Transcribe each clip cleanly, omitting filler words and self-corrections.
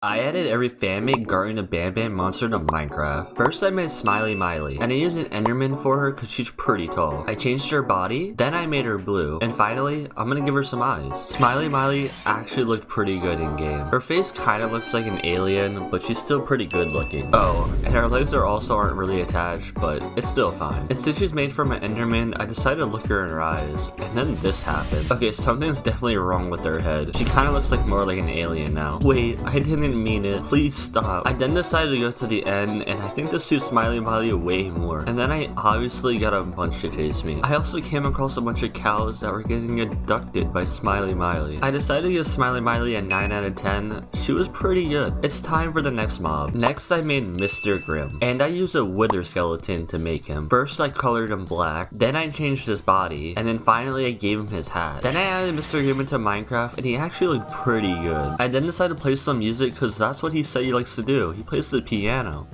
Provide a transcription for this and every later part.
I added every fan-made Garten of Banban monster to Minecraft. First I made Smiley Miley, and I used an Enderman for her because she's pretty tall. I changed her body, then I made her blue, and finally, I'm gonna give her some eyes. Smiley Miley actually looked pretty good in game. Her face kinda looks like an alien, but she's still pretty good looking. Oh, and her legs aren't really attached, but it's still fine. And since she's made from an Enderman, I decided to look her in her eyes, and then this happened. Okay, something's definitely wrong with her head. She kinda looks like more like an alien now. Wait, I didn't mean it. Please stop. I then decided to go to the end, and I think this suits Smiley Miley way more. And then I obviously got a bunch to chase me. I also came across a bunch of cows that were getting abducted by Smiley Miley. I decided to give Smiley Miley a 9 out of 10. She was pretty good. It's time for the next mob. Next I made Mr. Grimm, and I used a wither skeleton to make him. First I colored him black, then I changed his body, and then finally I gave him his hat. Then I added Mr. Grimm into Minecraft, and he actually looked pretty good. I then decided to play some music because that's what he said he likes to do. He plays the piano.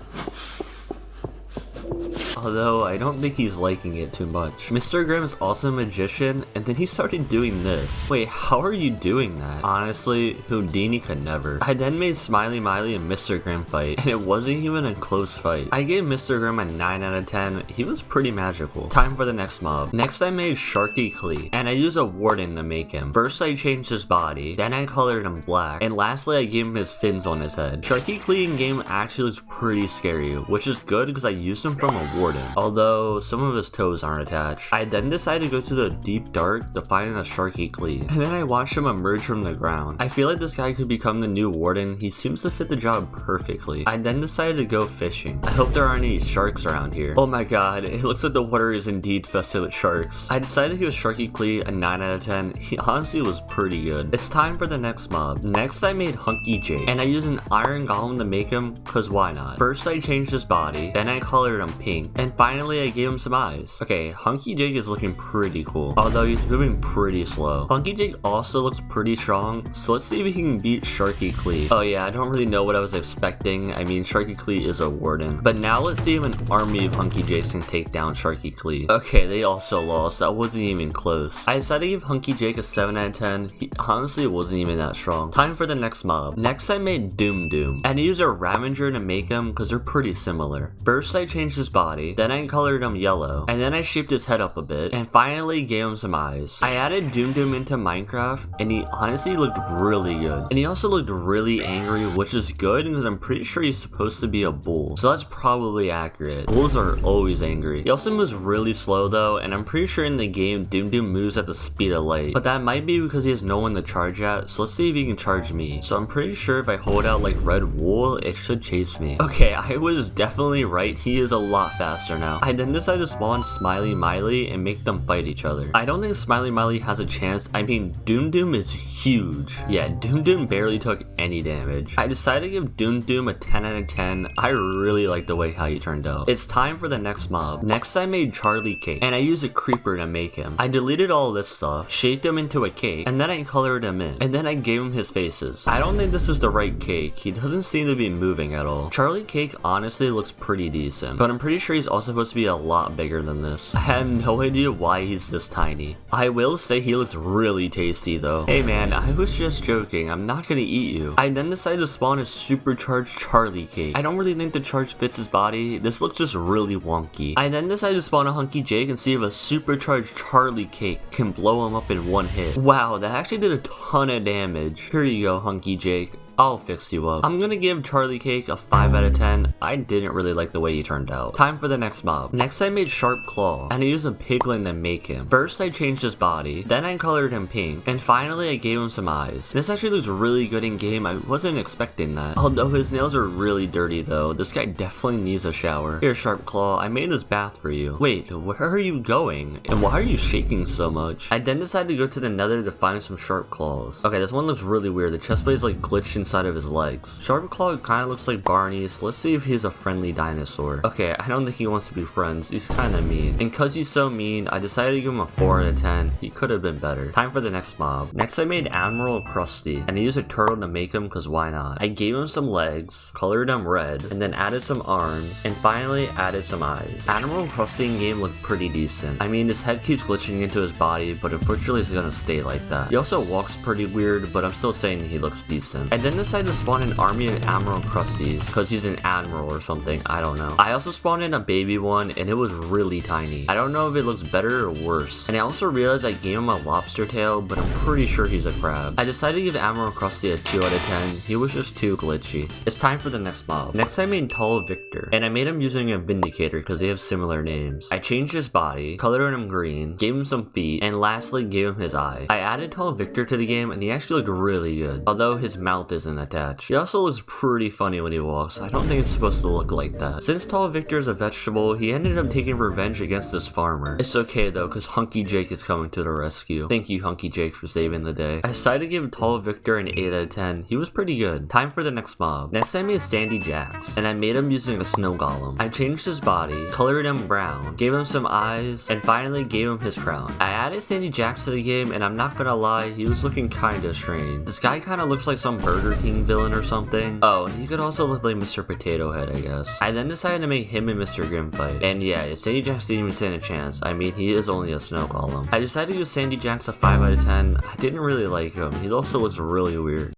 Although, I don't think he's liking it too much. Mr. Grimm is also a magician, and then he started doing this. Wait, how are you doing that? Honestly, Houdini could never. I then made Smiley Miley and Mr. Grimm fight, and it wasn't even a close fight. I gave Mr. Grimm a 9 out of 10. He was pretty magical. Time for the next mob. Next I made Sharky Clean, and I used a warden to make him. First I changed his body, then I colored him black, and lastly I gave him his fins on his head. Sharky Clean game actually looks pretty scary, which is good because I used him from a warden. Although some of his toes aren't attached. I then decided to go to the deep dark to find a Sharky Clean, and then I watched him emerge from the ground. I feel like this guy could become the new warden. He seems to fit the job perfectly. I then decided to go fishing. I hope there aren't any sharks around here. Oh my god, it looks like the water is indeed infested with sharks. I decided to give Sharky Clean a 9 out of 10. He honestly was pretty good. It's time for the next mob. Next I made Hunky Jake, and I used an iron golem to make him cause why not. First I changed his body, then I colored him pink, and finally I gave him some eyes. Okay, Hunky Jake is looking pretty cool, although he's moving pretty slow. Hunky Jake also looks pretty strong, so let's see if he can beat Sharky Clean. Oh yeah, I don't really know what I was expecting. I mean, Sharky Clean is a warden. But now let's see if an army of Hunky Jakes can take down Sharky Clean. Okay, they also lost. That wasn't even close. I decided to give Hunky Jake a 7 out of 10. He honestly wasn't even that strong. Time for the next mob. Next I made Doom, and I used a Ravager to make him because they're pretty similar. First I changed his body, then I colored him yellow, and then I shaped his head up a bit, and finally gave him some eyes. I added Doom into Minecraft, and he honestly looked really good. And he also looked really angry, which is good because I'm pretty sure he's supposed to be a bull, so that's probably accurate. Bulls are always angry. He also moves really slow though, and I'm pretty sure in the game Doom moves at the speed of light, but that might be because he has no one to charge at, so let's see if he can charge me. So I'm pretty sure if I hold out like red wool, it should chase me. Okay, I was definitely right. He is a lot faster now. I then decided to spawn Smiley Miley and make them fight each other. I don't think Smiley Miley has a chance. I mean, Doom is huge. Yeah, Doom barely took any damage. I decided to give Doom a 10 out of 10. I really like the way how he turned out. It's time for the next mob. Next I made Charlie Cake, and I used a creeper to make him. I deleted all this stuff, shaped him into a cake, and then I colored him in, and then I gave him his faces. I don't think this is the right cake. He doesn't seem to be moving at all. Charlie Cake honestly looks pretty decent, but I'm pretty sure he's also supposed to be a lot bigger than this. I have no idea why he's this tiny. I will say he looks really tasty though. Hey man, I was just joking. I'm not gonna eat you. I then decided to spawn a supercharged Charlie Cake. I don't really think the charge fits his body. This looks just really wonky. I then decided to spawn a Hunky Jake and see if a supercharged Charlie Cake can blow him up in one hit. Wow, that actually did a ton of damage. Here you go, Hunky Jake. I'll fix you up. I'm gonna give Charlie Cake a 5 out of 10. I didn't really like the way he turned out. Time for the next mob. Next I made Sharp Claw, and I used a piglin to make him. First I changed his body, then I colored him pink, and finally I gave him some eyes. This actually looks really good in game. I wasn't expecting that. Although his nails are really dirty though. This guy definitely needs a shower. Here, Sharp Claw, I made this bath for you. Wait, where are you going? And why are you shaking so much? I then decided to go to the nether to find some Sharp Claws. Okay, this one looks really weird. The chestplate is like glitched inside of his legs. Sharp Claw kind of looks like Barney, so let's see if he's a friendly dinosaur. Okay, I don't think he wants to be friends. He's kind of mean. And cause he's so mean, I decided to give him a 4 out of 10. He could have been better. Time for the next mob. Next I made Admiral Krusty, and I used a turtle to make him cause why not. I gave him some legs, colored them red, and then added some arms, and finally added some eyes. Admiral Krusty in game looked pretty decent. I mean, his head keeps glitching into his body, but unfortunately it's gonna stay like that. He also walks pretty weird, but I'm still saying he looks decent. And then then decided to spawn an army of Admiral Krusties, because he's an admiral or something, I don't know. I also spawned in a baby one, and it was really tiny. I don't know if it looks better or worse. And I also realized I gave him a lobster tail, but I'm pretty sure he's a crab. I decided to give Admiral Krusty a 2 out of 10. He was just too glitchy. It's time for the next mob. Next I made Tall Victor, and I made him using a Vindicator because they have similar names. I changed his body, colored him green, gave him some feet, and lastly gave him his eye. I added Tall Victor to the game, and he actually looked really good, although his mouth isn't attached. He also looks pretty funny when he walks. I don't think it's supposed to look like that. Since Tall Victor is a vegetable, he ended up taking revenge against this farmer. It's okay though, because Hunky Jake is coming to the rescue. Thank you, Hunky Jake, for saving the day. I decided to give Tall Victor an 8 out of 10. He was pretty good. Time for the next mob. Next I made Sandy Jax, and I made him using a snow golem. I changed his body, colored him brown, gave him some eyes, and finally gave him his crown. I added Sandy Jax to the game, and I'm not gonna lie, he was looking kinda strange. This guy kinda looks like some Burger King villain or something. Oh, and he could also look like Mr. Potato Head, I guess. I then decided to make him and Mr. Grimm fight. And yeah, Sandy Jax didn't even stand a chance. I mean, he is only a snow golem. I decided to give Sandy Jax a 5 out of 10. I didn't really like him. He also looks really weird.